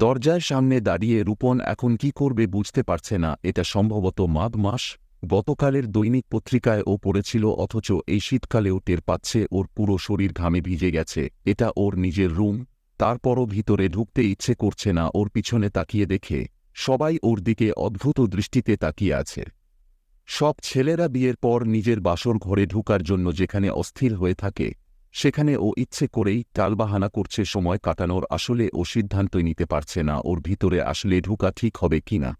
দরজার সামনে দাঁড়িয়ে রূপন এখন কি করবে বুঝতে পারছে না। এটা সম্ভবত মাঘ মাস। গতকালের দৈনিক পত্রিকায় ও পড়েছিল, অথচ এই শীতকালেও টের পাচ্ছে ওর পুরো শরীর ঘামে ভিজে গেছে। এটা ওর নিজের রুম, তারপরও ভিতরে ঢুকতে ইচ্ছে করছে না। ওর পিছনে তাকিয়ে দেখে সবাই ওর দিকে অদ্ভুত দৃষ্টিতে তাকিয়ে আছে। সব ছেলেরা বিয়ের পর নিজের বাসর ঘরে ঢুকার জন্য যেখানে অস্থির হয়ে থাকে, সেখানে ও ইচ্ছে করেই টালবাহানা করছে সময় কাটানোর। আসলে ও সিদ্ধান্তই নিতে পারছে না ওর ভিতরে আসলে ঢুকা ঠিক হবে কিনা।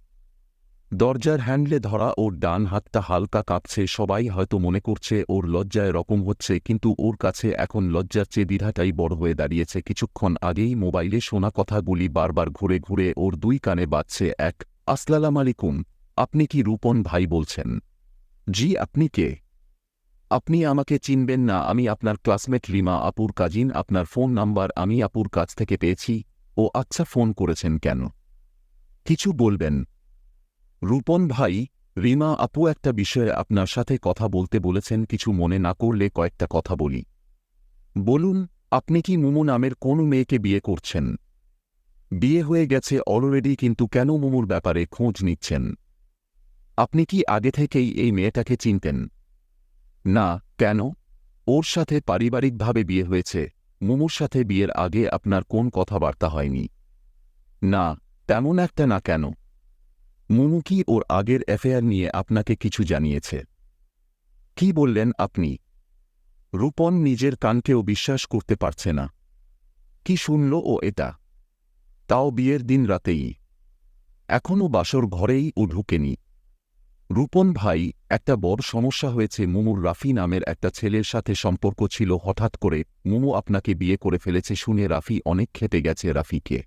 দরজার হ্যান্ডলে ধরা ওর ডান হাতটা হালকা কাঁপছে। সবাই হয়তো মনে করছে ওর লজ্জায় রকম হচ্ছে, কিন্তু ওর কাছে এখন লজ্জার চেয়ে দ্বিধাটাই বড় হয়ে দাঁড়িয়েছে। কিছুক্ষণ আগেই মোবাইলে শোনা কথাগুলি বারবার ঘুরে ঘুরে ওর দুই কানে বাজছে। আসসালাম আলাইকুম, আপনি কি রূপন ভাই বলছেন? জি, আপনি কে? আপনি আমাকে চিনবেন না, আমি আপনার ক্লাসমেট রিমা আপুর কাজিন। আপনার ফোন নাম্বার আমি আপুর কাছ থেকে পেয়েছি। ও আচ্ছা, ফোন করেছেন কেন? কিছু বলবেন? রূপন ভাই, রিমা আপু একটা বিষয়ে আপনার সাথে কথা বলতে বলেছেন। কিছু মনে না করলে কয়েকটা কথা বলি। বলুন, আপনি কি মুমু নামের কোন মেয়েকে বিয়ে করছেন? বিয়ে হয়ে গেছে অলরেডি, কিন্তু কেন মুমুর ব্যাপারে খোঁজ নিচ্ছেন? আপনি কি আগে থেকেই এই মেয়েটাকে চিনতেন? না। কেন? ওর সাথে পারিবারিকভাবে বিয়ে হয়েছে। মুমুর সাথে বিয়ের আগে আপনার কোন কথাবার্তা হয়নি? না, তেমন একটা না। কেন? মুমু কি ওর আগের অ্যাফেয়ার নিয়ে আপনাকে কিছু জানিয়েছে? কি বললেন আপনি? রূপন নিজের কানকেও বিশ্বাস করতে পারছে না। কি শুনল ও এটা? তাও বিয়ের দিন রাতেই? এখনও বাসর ঘরেই ও ঢুকেনি। রূপন ভাই, একটা বড় সমস্যা হয়েছে। মুমুর রাফি নামের একটা ছেলের সাথে সম্পর্ক ছিল। হঠাৎ করে মুমু আপনাকে বিয়ে করে ফেলেছে শুনে রাফি অনেক খেপে গেছে। রাফিকে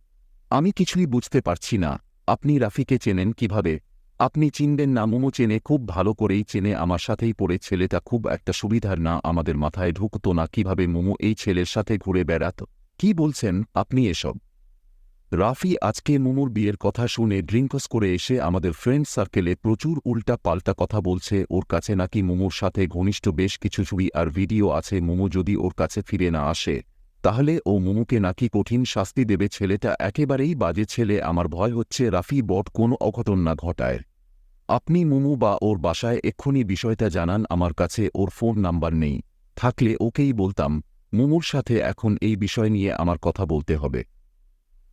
আমি কিছুই বুঝতে পারছি না। আপনি রাফিকে চেনেন কিভাবে? আপনি চিনবেন না? মুমু চেনে, খুব ভালো করেই চেনে। আমার সাথেই পড়ে। ছেলেটা খুব একটা সুবিধার না, আমাদের মাথায় ঢুকতো না কিভাবে মুমু এই ছেলের সাথে ঘুরে বেড়াত। কি বলছেন আপনি এসব? রাফি আজকে মুমুর বিয়ের কথা শুনে ড্রিঙ্কস করে এসে আমাদের ফ্রেন্ড সার্কেলে প্রচুর উল্টা পাল্টা কথা বলছে। ওর কাছে নাকি মুমুর সাথে ঘনিষ্ঠ বেশ কিছু ছবি আর ভিডিও আছে। মুমু যদি ওর কাছে ফিরে না আসে, তাহলে ও মুমুকে নাকি কঠিন শাস্তি দেবে। ছেলেটা একেবারেই বাজে ছেলে। আমার ভয় হচ্ছে রাফি বট কোনো অঘটন না ঘটায়। আপনি মুমু বা ওর বাসায় এক্ষুনি বিষয়টা জানান। আমার কাছে ওর ফোন নাম্বার নেই, থাকলে ওকেই বলতাম। মুমুর সাথে এখন এই বিষয় নিয়ে আমার কথা বলতে হবে,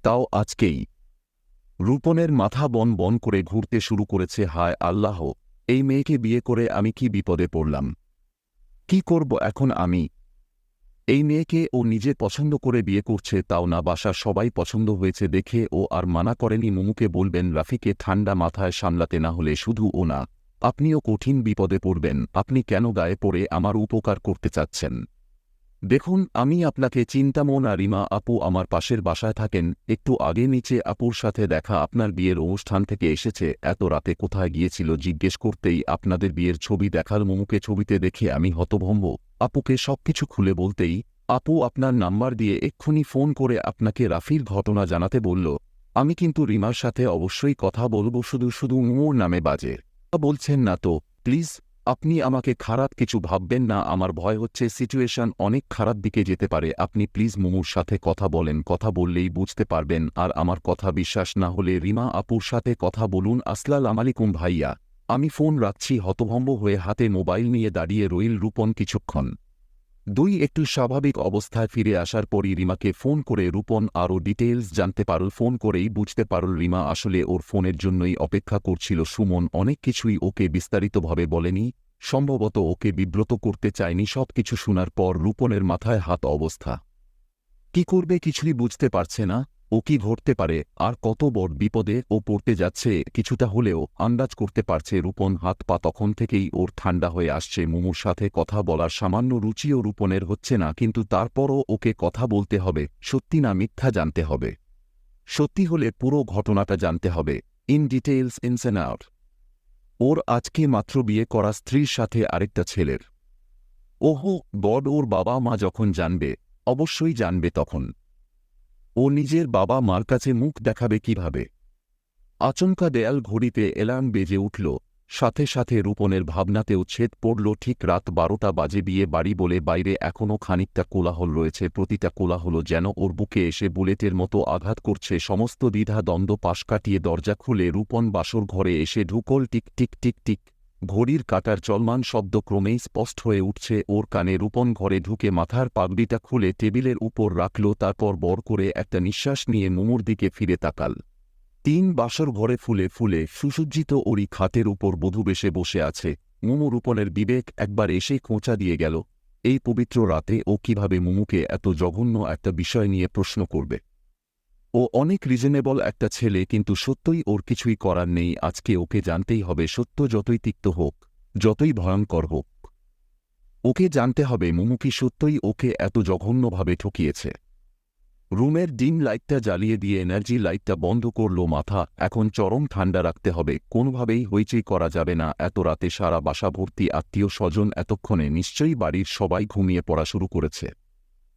তাও আজকেই। রূপনের মাথা বন বন করে ঘুরতে শুরু করেছে। হায় আল্লাহ, এই মেয়েকে বিয়ে করে আমি কি বিপদে পড়লাম? কি করব এখন আমি? এই মেয়েকে ও নিজে পছন্দ করে বিয়ে করছে, তাও না বাসার সবাই পছন্দ হয়েছে দেখে ও আর মানা করেনি। মুমুকে বলবেন রাফিকে ঠান্ডা মাথায় সামলাতে, না হলে শুধু ও না, আপনিও কঠিন বিপদে পড়বেন। আপনি কেন গায়ে পড়ে আমার উপকার করতে চাচ্ছেন? দেখুন, আমি আপনাকে চিন্তামো না। রিমা আপু আমার পাশের বাসায় থাকেন। একটু আগে নিচে আপুর সাথে দেখা, আপনার বিয়ের অনুষ্ঠান থেকে এসেছে। এত রাতে কোথায় গিয়েছিল জিজ্ঞেস করতেই আপনাদের বিয়ের ছবি দেখাল। মুমুকে ছবিতে দেখে আমি হতভম্ব। আপুকে সবকিছু খুলে বলতেই আপু আপনার নাম্বার দিয়ে এক্ষুনি ফোন করে আপনাকে রাফির ঘটনা জানাতে বলল। আমি কিন্তু রিমার সাথে অবশ্যই কথা বলবো। শুধু শুধু মুমুর নামে বাজে বলছেন না তো? প্লিজ, আপনি আমাকে খারাপ কিছু ভাববেন না। আমার ভয় হচ্ছে সিচুয়েশন অনেক খারাপ দিকে যেতে পারে। আপনি প্লিজ মুমুর সাথে কথা বলেন, কথা বললেই বুঝতে পারবেন। আর আমার কথা বিশ্বাস না হলে রিমা আপুর সাথে কথা বলুন। আসসালামু আলাইকুম ভাইয়া, আমি ফোন রাখছি। হতভম্ব হয়ে হাতে মোবাইল নিয়ে দাঁড়িয়ে রইল রূপন কিছুক্ষণ। একটু স্বাভাবিক অবস্থায় ফিরে আসার পরই রিমাকে ফোন করে রূপন আরও ডিটেইলস জানতে পারল। ফোন করেই বুঝতে পারল রিমা আসলে ওর ফোনের জন্যই অপেক্ষা করছিল। সুমন অনেক কিছুই ওকে বিস্তারিতভাবে বলেনি, সম্ভবত ওকে বিব্রত করতে চায়নি। সবকিছু শোনার পর রূপনের মাথায় হাত অবস্থা। কি করবে কিছুই বুঝতে পারছে না। ও কি ঘটতে পারে, আর কত বড় বিপদে ও পড়তে যাচ্ছে কিছুটা হলেও আন্দাজ করতে পারছে। রূপন হাত পা তখন থেকেই ওর ঠান্ডা হয়ে আসছে। মুমুর সাথে কথা বলার সামান্য রুচিও রূপনের হচ্ছে না, কিন্তু তারপরও ওকে কথা বলতে হবে। সত্যি না মিথ্যা জানতে হবে। সত্যি হলে পুরো ঘটনাটা জানতে হবে, in details, ins and out. ওর আজকে মাত্র বিয়ে করা স্ত্রীর সাথে আরেকটা ছেলের। ওহো গড, ওর বাবা মা যখন জানবে, অবশ্যই জানবে, তখন ও নিজের বাবা মার কাছে মুখ দেখাবে কিভাবে? আচমকা দেয়াল ঘড়িতে অ্যালার্ম বেজে উঠল। সাথে সাথে রূপনের ভাবনাতেও ছেদ পড়ল। ঠিক রাত 12টা বাজে, বিয়ে বাড়ি বলে বাইরে এখনও খানিকটা কোলাহল রয়েছে। প্রতিটা কোলাহল যেন ওর বুকে এসে বুলেটের মতো আঘাত করছে। সমস্ত দ্বিধা দ্বন্দ্ব পাশ কাটিয়ে দরজা খুলে রূপন বাসর ঘরে এসে ঢুকল। টিক টিক টিক টিক ঘড়ির কাঁটার চলমান শব্দ ক্রমেই স্পষ্ট হয়ে উঠছে ওর কানে। রূপন ঘরে ঢুকে মাথার পাগড়িটা খুলে টেবিলের উপর রাখল, তারপর বড় করে একটা নিঃশ্বাস নিয়ে মুমুর দিকে ফিরে তাকাল। 3 বাসর ঘরে ফুলে ফুলে সুসজ্জিত ওরই খাটের উপর বধূবেশে বসে আছে মুমু। রূপনের বিবেক একবার এসে খোঁচা দিয়ে গেল। এই পবিত্র রাতে ও কিভাবে মুমুকে এত জঘন্য একটা বিষয় নিয়ে প্রশ্ন করবে? ও অনেক রিজনেবল একটা ছেলে, কিন্তু সত্যই ওর কিছুই করার নেই। আজকে ওকে জানতেই হবে, সত্য যতই তিক্ত হোক, যতই ভয়ঙ্কর হোক, ওকে জানতে হবে মুমু কি সত্যই ওকে এত জঘন্যভাবে ঠকিয়েছে। রুমের ডিম লাইটটা জ্বালিয়ে দিয়ে এনার্জি লাইটটা বন্ধ করল। মাথা এখন চরম ঠান্ডা রাখতে হবে, কোনোভাবেই হইচই করা যাবে না। এত রাতে সারা বাসা ভর্তি আত্মীয় স্বজন, এতক্ষণে নিশ্চয়ই বাড়ির সবাই ঘুমিয়ে পড়া শুরু করেছে।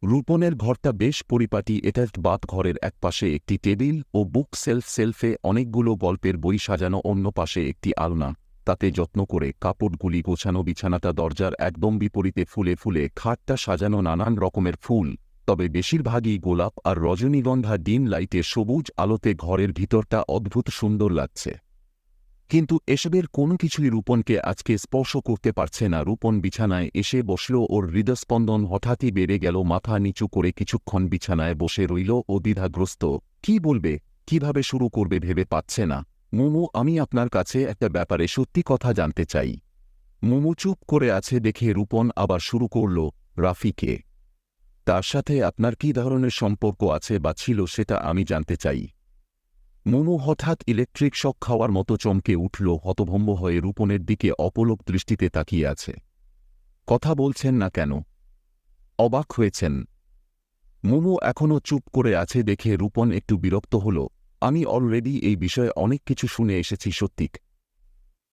রূপনের ঘরটা বেশ পরিপাটি। অ্যাটাচড বাথ ঘরের এক পাশে একটি টেবিল ও বুক সেলফে অনেকগুলো গল্পের বই সাজানো, অন্য পাশে একটি আলনা, তাতে যত্ন করে কাপড়গুলি গোছানো। বিছানাটা দরজার একদম বিপরীতে, ফুলে ফুলে খাটটা সাজানো নানান রকমের ফুল, তবে বেশিরভাগই গোলাপ আর রজনীগন্ধা। ডিম লাইটে সবুজ আলোতে ঘরের ভিতরটা অদ্ভুত সুন্দর লাগছে, কিন্তু এসবের কোনো কিছুই রূপনকে আজকে স্পর্শ করতে পারছে না। রূপন বিছানায় এসে বসল। ওর হৃদস্পন্দন হঠাৎই বেড়ে গেল। মাথা নিচু করে কিছুক্ষণ বিছানায় বসে রইল ও দ্বিধাগ্রস্ত। কি বলবে, কিভাবে শুরু করবে ভেবে পাচ্ছে না। মুমু, আমি আপনার কাছে একটা ব্যাপারে সত্যি কথা জানতে চাই। মুমু চুপ করে আছে দেখে রূপন আবার শুরু করল, রাফিকে, তার সাথে আপনার কী ধরনের সম্পর্ক আছে বা ছিল সেটা আমি জানতে চাই। মুমু হঠাৎ ইলেকট্রিক শক খাওয়ার মতো চমকে উঠল। হতভম্ব হয়ে রূপনের দিকে অপলক দৃষ্টিতে তাকিয়ে আছে। কথা বলছেন না কেন? অবাক হয়েছেন? মুমু এখনও চুপ করে আছে দেখে রূপন একটু বিরক্ত হল। আমি অলরেডি এই বিষয়ে অনেক কিছু শুনে এসেছি সত্যিক,